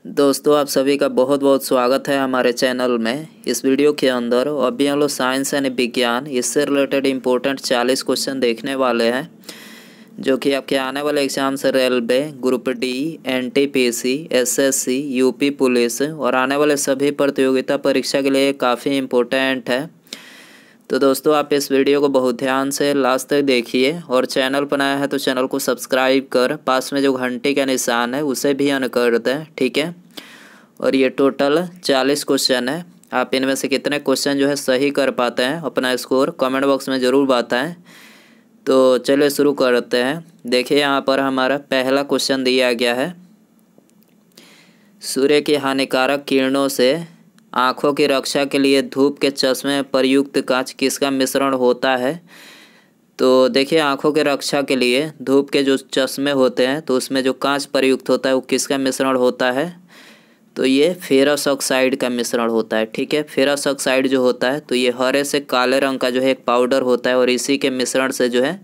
दोस्तों आप सभी का बहुत बहुत स्वागत है हमारे चैनल में। इस वीडियो के अंदर अभी हम लोग साइंस यानी विज्ञान इससे रिलेटेड इम्पोर्टेंट 40 क्वेश्चन देखने वाले हैं, जो कि आपके आने वाले एग्जाम से railway, group D, NTPC, SSC, UP police और आने वाले सभी प्रतियोगिता परीक्षा के लिए काफ़ी इम्पोर्टेंट है। तो दोस्तों आप इस वीडियो को बहुत ध्यान से लास्ट तक देखिए और चैनल पर नया है तो चैनल को सब्सक्राइब कर पास में जो घंटी का निशान है उसे भी ऑन कर दें, ठीक है। और ये टोटल 40 क्वेश्चन है। आप इनमें से कितने क्वेश्चन जो है सही कर पाते हैं अपना स्कोर कमेंट बॉक्स में ज़रूर बताएं। तो चलिए शुरू करते हैं। देखिए यहाँ पर हमारा पहला क्वेश्चन दिया गया है, सूर्य की हानिकारक किरणों से आँखों की रक्षा के लिए धूप के चश्मे में प्रयुक्त कांच किसका मिश्रण होता है। तो देखिए आँखों की रक्षा के लिए धूप के जो चश्मे होते हैं तो उसमें जो कांच प्रयुक्त होता है वो किसका मिश्रण होता है। तो ये फेरस ऑक्साइड का मिश्रण होता है, ठीक है। फेरस ऑक्साइड जो होता है तो ये हरे से काले रंग का जो है एक पाउडर होता है और इसी के मिश्रण से जो है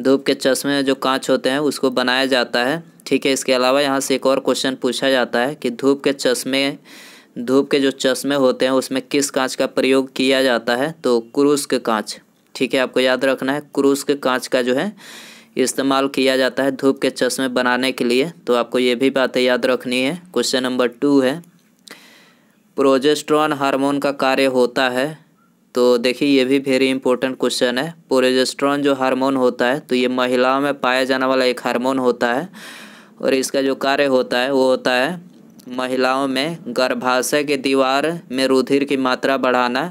धूप के चश्मे में जो कांच होते हैं उसको बनाया जाता है, ठीक है। इसके अलावा यहाँ से एक और क्वेश्चन पूछा जाता है कि धूप के जो चश्मे होते हैं उसमें किस कांच का प्रयोग किया जाता है। तो क्रूस्क कांच, ठीक है। आपको याद रखना है क्रूस्क कांच का जो है इस्तेमाल किया जाता है धूप के चश्मे बनाने के लिए। तो आपको ये भी बातें याद रखनी है। क्वेश्चन नंबर 2 है, प्रोजेस्टेरॉन हार्मोन का कार्य होता है। तो देखिए ये भी वेरी इंपॉर्टेंट क्वेश्चन है। प्रोजेस्टेरॉन जो हार्मोन होता है तो ये महिलाओं में पाया जाने वाला एक हार्मोन होता है और इसका जो कार्य होता है वो होता है महिलाओं में गर्भाशय की दीवार में रुधिर की मात्रा बढ़ाना,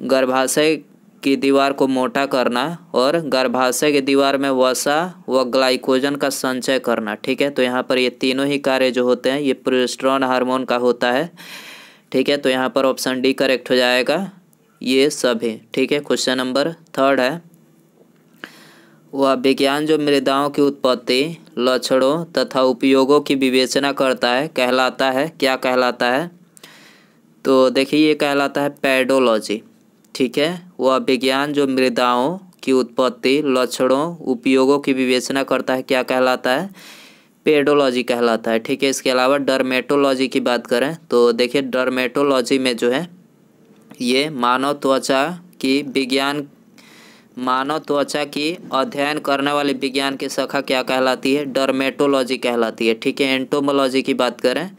गर्भाशय की दीवार को मोटा करना और गर्भाशय की दीवार में वसा व ग्लाइकोजन का संचय करना, ठीक है। तो यहाँ पर ये तीनों ही कार्य जो होते हैं ये प्रोजेस्टेरॉन हार्मोन का होता है, ठीक है। तो यहाँ पर ऑप्शन डी करेक्ट हो जाएगा, ये सभी, ठीक है। क्वेश्चन नंबर 3 है, वह विज्ञान जो मृदाओं की उत्पत्ति, लक्षणों तथा उपयोगों की विवेचना करता है कहलाता है, क्या कहलाता है। तो देखिए ये कहलाता है पेडोलॉजी, ठीक है। वह विज्ञान जो मृदाओं की उत्पत्ति, लक्षणों, उपयोगों की विवेचना करता है क्या कहलाता है, पेडोलॉजी कहलाता है, ठीक है। इसके अलावा डर्मेटोलॉजी की बात करें तो देखिए डर्मेटोलॉजी में जो है ये मानव त्वचा की अध्ययन करने वाली विज्ञान की शाखा क्या कहलाती है, डर्मेटोलॉजी कहलाती है, ठीक है। एंटोमोलॉजी की बात करें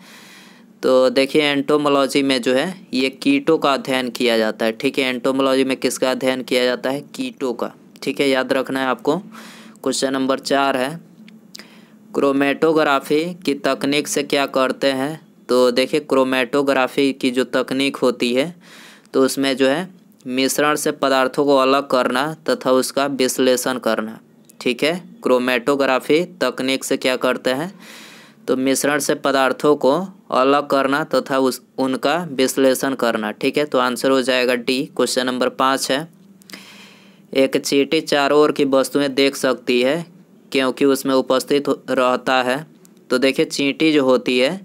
तो देखिए एंटोमोलॉजी में जो है ये कीटों का अध्ययन किया जाता है, ठीक है। एंटोमोलॉजी में किसका अध्ययन किया जाता है, कीटों का, ठीक है। याद रखना है आपको। क्वेश्चन नंबर 4 है, क्रोमेटोग्राफी की तकनीक से क्या करते हैं। तो देखिए क्रोमेटोग्राफी की जो तकनीक होती है तो उसमें जो है मिश्रण से पदार्थों को अलग करना तथा उसका विश्लेषण करना, ठीक है। क्रोमेटोग्राफी तकनीक से क्या करते हैं तो मिश्रण से पदार्थों को अलग करना तथा उनका विश्लेषण करना, ठीक है। तो आंसर हो जाएगा डी। क्वेश्चन नंबर 5 है, एक चींटी चारों ओर की वस्तुएं देख सकती है क्योंकि उसमें उपस्थित रहता है। तो देखिए चींटी जो होती है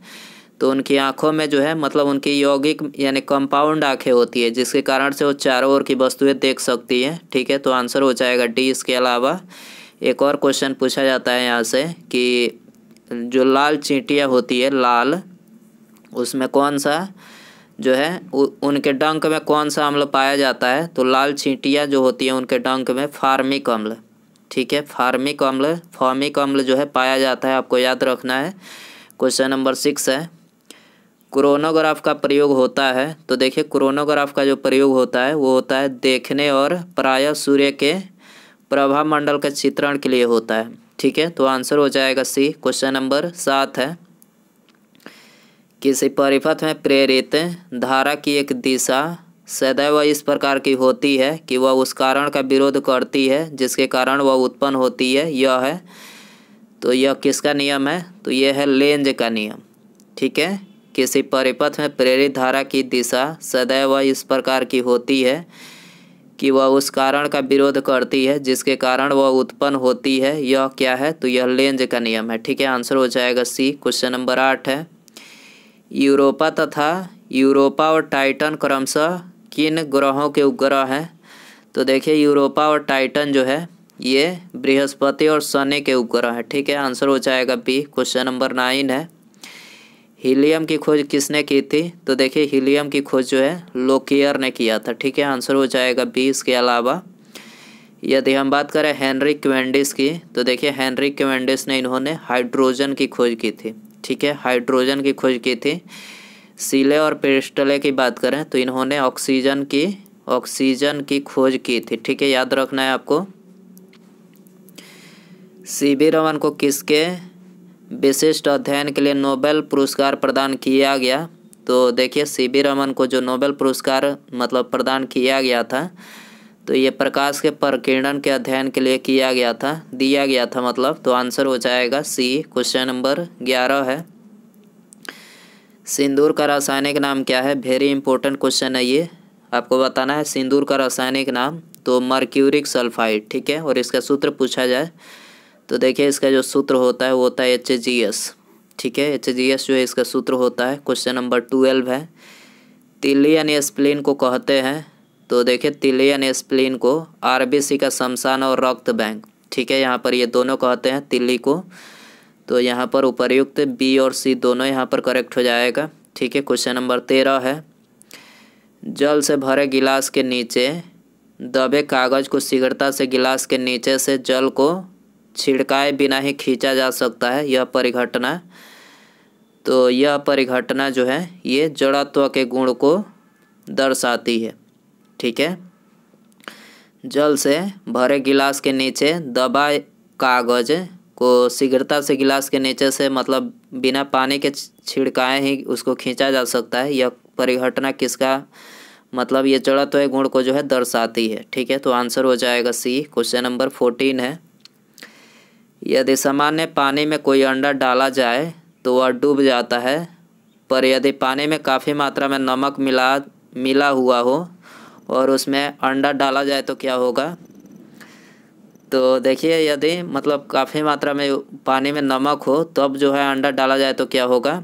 तो उनकी आँखों में जो है मतलब उनकी यौगिक यानी कंपाउंड आँखें होती है जिसके कारण से वो चारों ओर की वस्तुएं देख सकती है, ठीक है। तो आंसर हो जाएगा डी। इसके अलावा एक और क्वेश्चन पूछा जाता है यहाँ से कि जो लाल चींटियाँ होती है लाल, उसमें कौन सा जो है उनके डंक में कौन सा अम्ल पाया जाता है। तो लाल चींटियाँ जो होती हैं उनके डंक में फार्मिक अम्ल, ठीक है। फार्मिक अम्ल जो है पाया जाता है, आपको याद रखना है। क्वेश्चन नंबर 6 है, क्रोनोग्राफ का प्रयोग होता है। तो देखिए क्रोनोग्राफ का जो प्रयोग होता है वो होता है देखने और प्रायः सूर्य के प्रभा मंडल के चित्रण के लिए होता है, ठीक है। तो आंसर हो जाएगा सी। क्वेश्चन नंबर 7 है, किसी परिपथ में प्रेरित धारा की एक दिशा सदैव इस प्रकार की होती है कि वह उस कारण का विरोध करती है जिसके कारण वह उत्पन्न होती है, यह है। तो यह किसका नियम है, तो यह है लेंज का नियम, ठीक है। किसी परिपथ में प्रेरित धारा की दिशा सदैव इस प्रकार की होती है कि वह उस कारण का विरोध करती है जिसके कारण वह उत्पन्न होती है, यह क्या है, तो यह लेंज का नियम है, ठीक है। आंसर हो जाएगा सी। क्वेश्चन नंबर 8 है, यूरोपा और टाइटन क्रमशः किन ग्रहों के उपग्रह हैं। तो देखिए यूरोपा और टाइटन जो है ये बृहस्पति और शनि के उपग्रह है, ठीक है। आंसर हो जाएगा बी। क्वेश्चन नंबर 9 है, हीलियम की खोज किसने की थी? तो देखिए हीलियम की खोज जो है लोकियर ने किया था। ठीक है, आंसर हो जाएगा बी। इसके अलावा यदि हम बात करें हेनरी क्वेंडिस की, तो देखिए हेनरी क्वेंडिस ने इन्होंने हाइड्रोजन की खोज की थी। ठीक है, हाइड्रोजन की खोज की थी। सीले और प्रिस्टले की बात करें तो इन्होंने ऑक्सीजन की खोज की थी। ठीक है, याद रखना है आपको। सीवी रमन को किसके विशिष्ट अध्ययन के लिए नोबेल पुरस्कार प्रदान किया गया? तो देखिए सीवी रमन को जो नोबेल पुरस्कार मतलब प्रदान किया गया था, तो ये प्रकाश के प्रकीर्णन के अध्ययन के लिए दिया गया था मतलब। तो आंसर हो जाएगा सी। क्वेश्चन नंबर 11 है, सिंदूर का रासायनिक नाम क्या है? वेरी इंपॉर्टेंट क्वेश्चन है ये, आपको बताना है सिंदूर का रासायनिक नाम। तो मर्क्यूरिक सल्फाइड। ठीक है, और इसका सूत्र पूछा जाए तो देखिए इसका जो सूत्र होता है वो होता है HGS। ठीक है, HGS जो है इसका सूत्र होता है। क्वेश्चन नंबर 12 है, तिल्ली यानी स्प्लीन को कहते हैं? तो देखिए तिल्ली यानी स्प्लीन को RBC का शमशान और रक्त बैंक। ठीक है, यहाँ पर ये दोनों कहते हैं तिल्ली को। तो यहाँ पर उपर्युक्त बी और सी दोनों यहाँ पर करेक्ट हो जाएगा। ठीक है, क्वेश्चन नंबर 13 है, जल से भरे गिलास के नीचे दबे कागज को शीघ्रता से गिलास के नीचे से जल को छिड़काए बिना ही खींचा जा सकता है, यह परिघटना। तो यह परिघटना जो है ये जड़त्व के गुण को दर्शाती है। ठीक है, जल से भरे गिलास के नीचे दबा कागज को शीघ्रता से गिलास के नीचे से मतलब बिना पानी के छिड़काए ही उसको खींचा जा सकता है। यह परिघटना किसका मतलब ये जड़त्व गुण को जो है दर्शाती है। ठीक है, तो आंसर हो जाएगा सी। क्वेश्चन नंबर 14 है, यदि सामान्य पानी में कोई अंडा डाला जाए तो वह डूब जाता है, पर यदि पानी में काफ़ी मात्रा में नमक मिला हुआ हो और उसमें अंडा डाला जाए तो क्या होगा? तो देखिए यदि मतलब काफ़ी मात्रा में पानी में नमक हो तब जो है अंडा डाला जाए तो क्या होगा?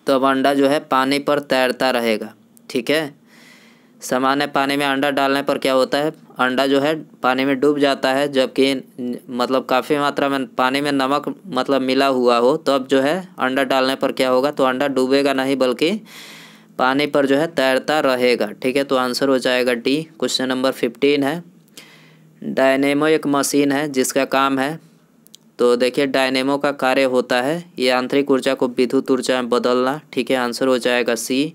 तब अंडा जो है पानी पर तैरता रहेगा। ठीक है, सामान्य पानी में अंडा डालने पर क्या होता है? अंडा जो है पानी में डूब जाता है, जबकि मतलब काफ़ी मात्रा में पानी में नमक मतलब मिला हुआ हो तब जो है अंडा डालने पर क्या होगा? तो अंडा डूबेगा नहीं बल्कि पानी पर जो है तैरता रहेगा। ठीक है, तो आंसर हो जाएगा डी। क्वेश्चन नंबर 15 है, डायनेमो एक मशीन है जिसका काम है? तो देखिए डायनेमो का कार्य होता है ये आंतरिक ऊर्जा को विद्युत ऊर्जा में बदलना। ठीक है, आंसर हो जाएगा सी।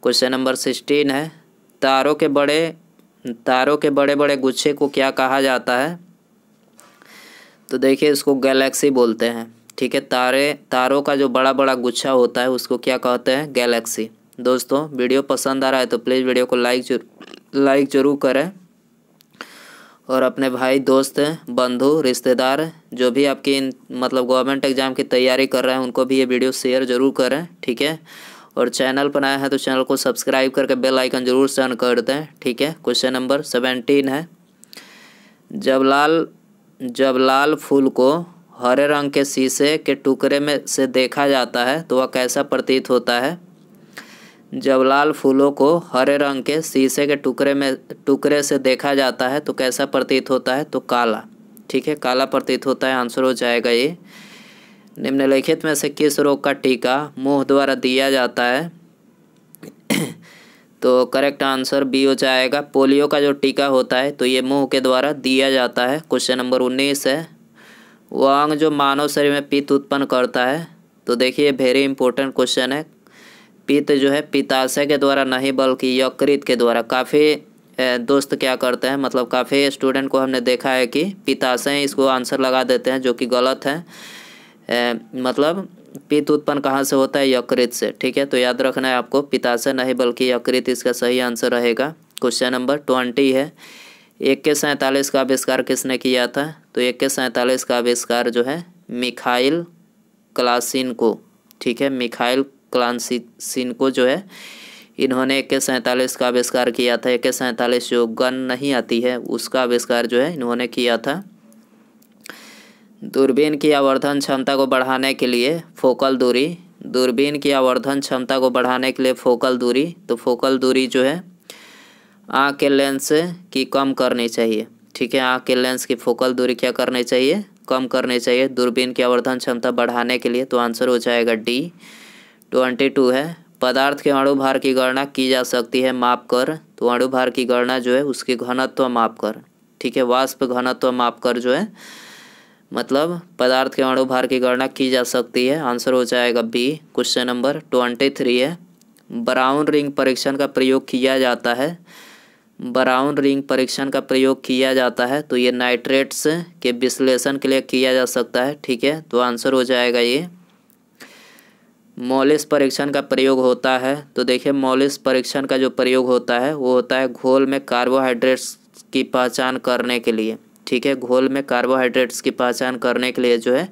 क्वेश्चन नंबर 16 है, तारों के बड़े बड़े गुच्छे को क्या कहा जाता है? तो देखिए इसको गैलेक्सी बोलते हैं। ठीक है, तारों का जो बड़ा बड़ा गुच्छा होता है उसको क्या कहते हैं? गैलेक्सी। दोस्तों वीडियो पसंद आ रहा है तो प्लीज़ वीडियो को लाइक ज़रूर करें और अपने भाई दोस्त बंधु रिश्तेदार जो भी आपकी मतलब गवर्नमेंट एग्ज़ाम की तैयारी कर रहे हैं उनको भी ये वीडियो शेयर ज़रूर करें। ठीक है, और चैनल पर आए हैं तो चैनल को सब्सक्राइब करके बेल आइकन ज़रूर से ऑन कर दें। ठीक है, क्वेश्चन नंबर 17 है, जब लाल फूल को हरे रंग के शीशे के टुकड़े में से देखा जाता है तो वह कैसा प्रतीत होता है? जब लाल फूलों को हरे रंग के शीशे के टुकड़े से देखा जाता है तो कैसा प्रतीत होता है? तो काला। ठीक है, काला प्रतीत होता है। आंसर हो जाएगा ये। निम्नलिखित में से किस रोग का टीका मुंह द्वारा दिया जाता है? तो करेक्ट आंसर बी हो जाएगा। पोलियो का जो टीका होता है तो ये मुंह के द्वारा दिया जाता है। क्वेश्चन नंबर 19 है, वह अंग जो मानव शरीर में पित्त उत्पन्न करता है? तो देखिए वेरी इंपॉर्टेंट क्वेश्चन है। पित्त जो है पित्ताशय के द्वारा नहीं बल्कि यकृत के द्वारा। काफ़ी दोस्त क्या करते हैं मतलब काफ़ी स्टूडेंट को हमने देखा है कि पित्ताशय इसको आंसर लगा देते हैं, जो कि गलत है। मतलब पित्त उत्पन्न कहाँ से होता है? यकृत से। ठीक है, तो याद रखना है आपको, पित्ताशय नहीं बल्कि यकृत इसका सही आंसर रहेगा। क्वेश्चन नंबर 20 है, AK-47 का आविष्कार किसने किया था? तो AK-47 का आविष्कार जो है मिखाइल क्लासिनको। ठीक है, मिखाइल क्लासिनको जो है इन्होंने AK-47 का आविष्कार किया था। AK-47 जो गन नहीं आती है उसका आविष्कार जो है इन्होंने किया था। दूरबीन की आवर्धन क्षमता को बढ़ाने के लिए फोकल दूरी, दूरबीन की आवर्धन क्षमता को बढ़ाने के लिए फोकल दूरी, तो फोकल दूरी जो है आँख के लेंस की कम करनी चाहिए। ठीक है, आँख के लेंस की फोकल दूरी क्या करनी चाहिए? कम करनी चाहिए दूरबीन की आवर्धन क्षमता बढ़ाने के लिए। तो आंसर हो जाएगा डी। 22 है पदार्थ के अणु भार की गणना की जा सकती है माप कर। तो अणु भार की गणना जो है उसकी घनत्व माप कर, ठीक है, वाष्प घनत्व माप कर जो है मतलब पदार्थ के अणु भार की गणना की जा सकती है। आंसर हो जाएगा बी। क्वेश्चन नंबर 23 है ब्राउन रिंग परीक्षण का प्रयोग किया जाता है। ब्राउन रिंग परीक्षण का प्रयोग किया जाता है तो ये नाइट्रेट्स के विश्लेषण के लिए किया जा सकता है, ठीक है। तो आंसर हो जाएगा ये। मॉलिस परीक्षण का प्रयोग होता है तो देखिए मॉलिस परीक्षण का जो प्रयोग होता है वो होता है घोल में कार्बोहाइड्रेट्स की पहचान करने के लिए, ठीक है। घोल में कार्बोहाइड्रेट्स की पहचान करने के लिए जो है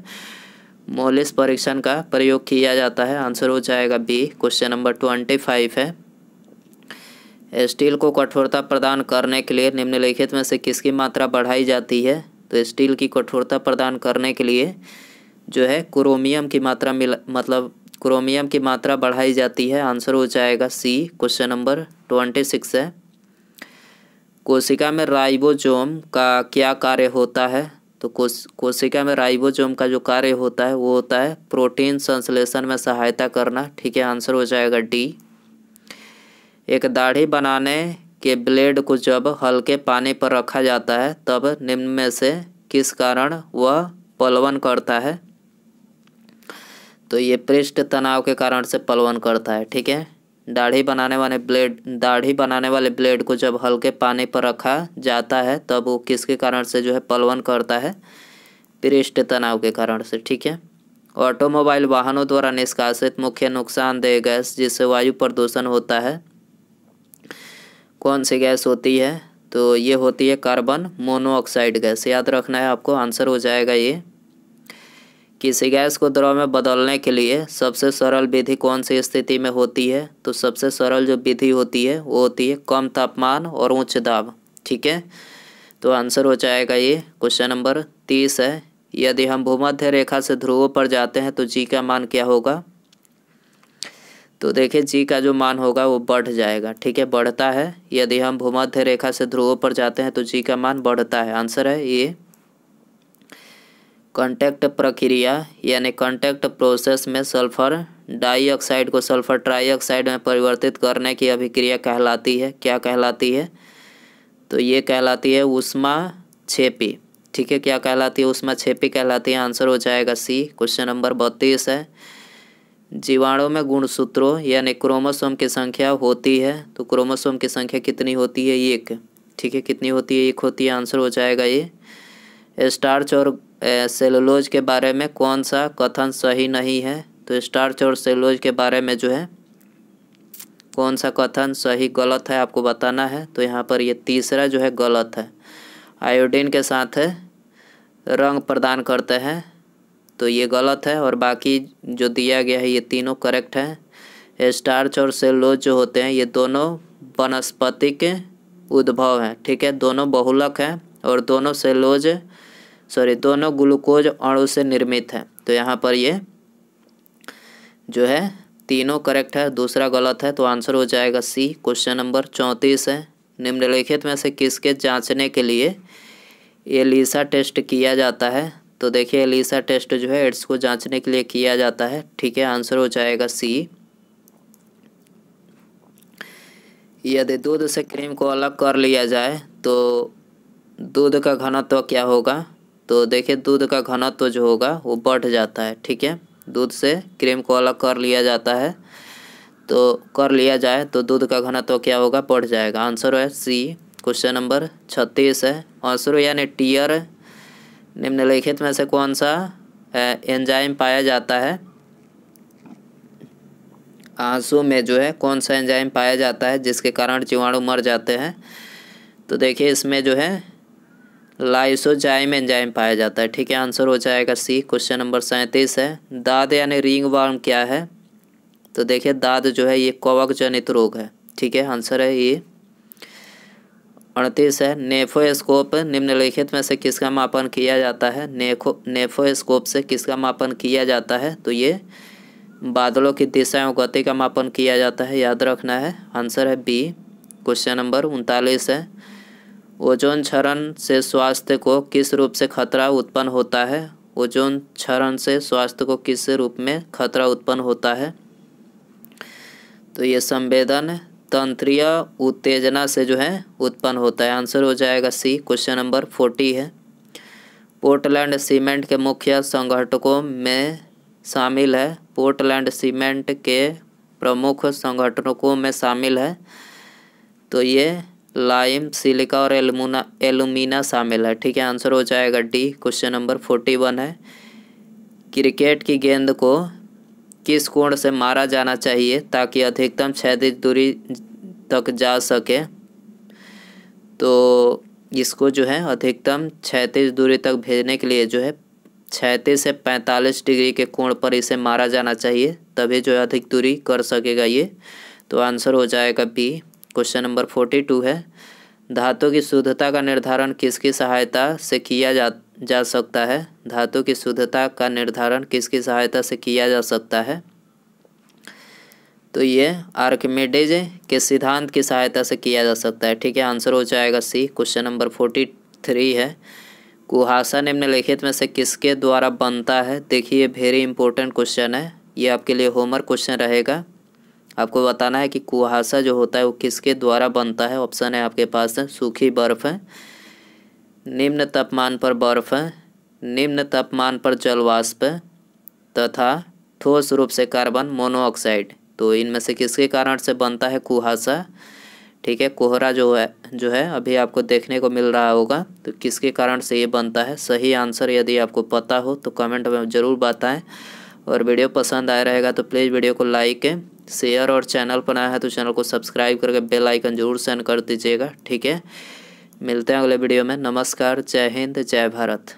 मॉलिस परीक्षण का प्रयोग किया जाता है। आंसर हो जाएगा बी। क्वेश्चन नंबर 25 है स्टील को कठोरता प्रदान करने के लिए निम्नलिखित में से किसकी मात्रा बढ़ाई जाती है। तो स्टील की कठोरता प्रदान करने के लिए जो है क्रोमियम की मात्रा मतलब क्रोमियम की मात्रा बढ़ाई जाती है। आंसर हो जाएगा सी। क्वेश्चन नंबर 26 है कोशिका में राइबोसोम का क्या कार्य होता है। तो कोशिका में राइबोसोम का जो कार्य होता है वो होता है प्रोटीन संश्लेषण में सहायता करना, ठीक है। आंसर हो जाएगा डी। एक दाढ़ी बनाने के ब्लेड को जब हल्के पानी पर रखा जाता है तब निम्न में से किस कारण वह पलवन करता है। तो ये पृष्ठ तनाव के कारण से पलवन करता है, ठीक है। दाढ़ी बनाने वाले ब्लेड को जब हल्के पानी पर रखा जाता है तब वो किसके कारण से जो है पलवन करता है, पृष्ठ तनाव के कारण से, ठीक है। ऑटोमोबाइल वाहनों द्वारा निष्कासित मुख्य नुकसानदेह गैस जिससे वायु प्रदूषण होता है कौन सी गैस होती है। तो ये होती है कार्बन मोनोऑक्साइड गैस, याद रखना है आपको। आंसर हो जाएगा ये। किसी गैस को द्रव में बदलने के लिए सबसे सरल विधि कौन सी स्थिति में होती है। तो सबसे सरल जो विधि होती है वो होती है कम तापमान और उच्च दाब, ठीक है। तो आंसर हो जाएगा ये। क्वेश्चन नंबर 30 है यदि हम भूमध्य रेखा से ध्रुवों पर जाते हैं तो जी का मान क्या होगा। तो देखिए जी का जो मान होगा वो बढ़ जाएगा, ठीक है, बढ़ता है। यदि हम भूमध्य रेखा से ध्रुवों पर जाते हैं तो जी का मान बढ़ता है। आंसर है ये। कॉन्टैक्ट प्रक्रिया यानी कॉन्टैक्ट प्रोसेस में सल्फर डाइऑक्साइड को सल्फर ट्राइऑक्साइड में परिवर्तित करने की अभिक्रिया कहलाती है, क्या कहलाती है। तो ये कहलाती है ऊष्माक्षेपी, ठीक है। क्या कहलाती है, ऊष्माक्षेपी कहलाती है। आंसर हो जाएगा सी। क्वेश्चन नंबर 32 है जीवाणु में गुणसूत्रों यानी क्रोमोसोम की संख्या होती है। तो क्रोमोसोम की संख्या कितनी होती है, एक, ठीक है। कितनी होती है, एक होती है। आंसर हो जाएगा ये। स्टार्च और सेलुलोज के बारे में कौन सा कथन सही नहीं है। तो स्टार्च और सेलुलोज के बारे में जो है कौन सा कथन सही गलत है आपको बताना है। तो यहाँ पर ये तीसरा जो है गलत है। आयोडीन के साथ रंग प्रदान करते हैं तो ये गलत है और बाकी जो दिया गया है ये तीनों करेक्ट है। स्टार्च और सेलुलोज जो होते हैं ये दोनों वनस्पतिक उद्भव हैं, ठीक है। दोनों बहुलक हैं और दोनों ग्लूकोज अणु से निर्मित है। तो यहाँ पर ये जो है तीनों करेक्ट है, दूसरा गलत है। तो आंसर हो जाएगा सी। क्वेश्चन नंबर 34 है निम्नलिखित में से किसके जांचने के लिए एलिसा टेस्ट किया जाता है। तो देखिए एलिसा टेस्ट जो है एड्स को जांचने के लिए किया जाता है, ठीक है। आंसर हो जाएगा सी। यदि दूध से क्रीम को अलग कर लिया जाए तो दूध का घनत्व क्या होगा। तो देखिए दूध का घनत्व जो होगा वो बढ़ जाता है, ठीक है। दूध से क्रीम को अलग कर लिया जाए तो दूध का घनत्व क्या होगा, बढ़ जाएगा। आंसर है सी। क्वेश्चन नंबर 36 है आंसर यानी टीयर निम्नलिखित में से कौन सा एंजाइम पाया जाता है। आंसू में जो है कौन सा एंजाइम पाया जाता है जिसके कारण जीवाणु मर जाते हैं। तो देखिए इसमें जो है लाइसोजाइम एंजाइम पाया जाता है, ठीक है। आंसर हो जाएगा सी। क्वेश्चन नंबर 37 है दाद यानी रिंग वर्म क्या है। तो देखिए दाद जो है ये कवक जनित रोग है, ठीक है। आंसर है ये। 38 है नेफोस्कोप निम्नलिखित में से किसका मापन किया जाता है। नेफोस्कोप से किसका मापन किया जाता है। तो ये बादलों की दिशा एवं गति का मापन किया जाता है, याद रखना है। आंसर है बी। क्वेश्चन नंबर 39 है ओजोन क्षरण से स्वास्थ्य को किस रूप से खतरा उत्पन्न होता है। ओजोन क्षरण से स्वास्थ्य को किस रूप में खतरा उत्पन्न होता है। तो ये संवेदन तंत्रीय उत्तेजना से जो है उत्पन्न होता है। आंसर हो जाएगा सी। क्वेश्चन नंबर 40 है। पोर्टलैंड सीमेंट के मुख्य संगठकों में शामिल है। पोर्टलैंड सीमेंट के प्रमुख संगठकों में शामिल है, तो ये लाइम, सिलिका और एलुमिना शामिल है। ठीक है, आंसर हो जाएगा डी। क्वेश्चन नंबर 41 है। क्रिकेट की गेंद को किस कोण से मारा जाना चाहिए ताकि अधिकतम क्षैतिज दूरी तक जा सके? तो इसको जो है अधिकतम क्षैतिज दूरी तक भेजने के लिए जो है 36 से 45 डिग्री के कोण पर इसे मारा जाना चाहिए, तभी जो है अधिक दूरी कर सकेगा ये। तो आंसर हो जाएगा बी। क्वेश्चन नंबर 42 है। धातु की शुद्धता का निर्धारण किसकी सहायता से किया जा सकता है? धातु की शुद्धता का निर्धारण किसकी सहायता से किया जा सकता है? तो ये आर्किमिडीज के सिद्धांत की सहायता से किया जा सकता है। ठीक है, आंसर हो जाएगा सी। क्वेश्चन नंबर 43 है। कुहासा निम्नलिखित में से किसके द्वारा बनता है? देखिए वेरी इंपॉर्टेंट क्वेश्चन है, ये आपके लिए होमवर्क क्वेश्चन रहेगा। आपको बताना है कि कुहासा जो होता है वो किसके द्वारा बनता है। ऑप्शन है आपके पास है सूखी बर्फ है, निम्न तापमान पर बर्फ है, निम्न तापमान पर जलवाष्प है, तथा ठोस रूप से कार्बन मोनोऑक्साइड। तो इनमें से किसके कारण से बनता है कुहासा? ठीक है, कोहरा जो है अभी आपको देखने को मिल रहा होगा, तो किसके कारण से ये बनता है? सही आंसर यदि आपको पता हो तो कमेंट में ज़रूर बताएं। और वीडियो पसंद आया रहेगा तो प्लीज़ वीडियो को लाइक शेयर और चैनल पर नया है तो चैनल को सब्सक्राइब करके बेल आइकन जरूर सेंड कर दीजिएगा। ठीक है, मिलते हैं अगले वीडियो में। नमस्कार, जय हिंद, जय भारत।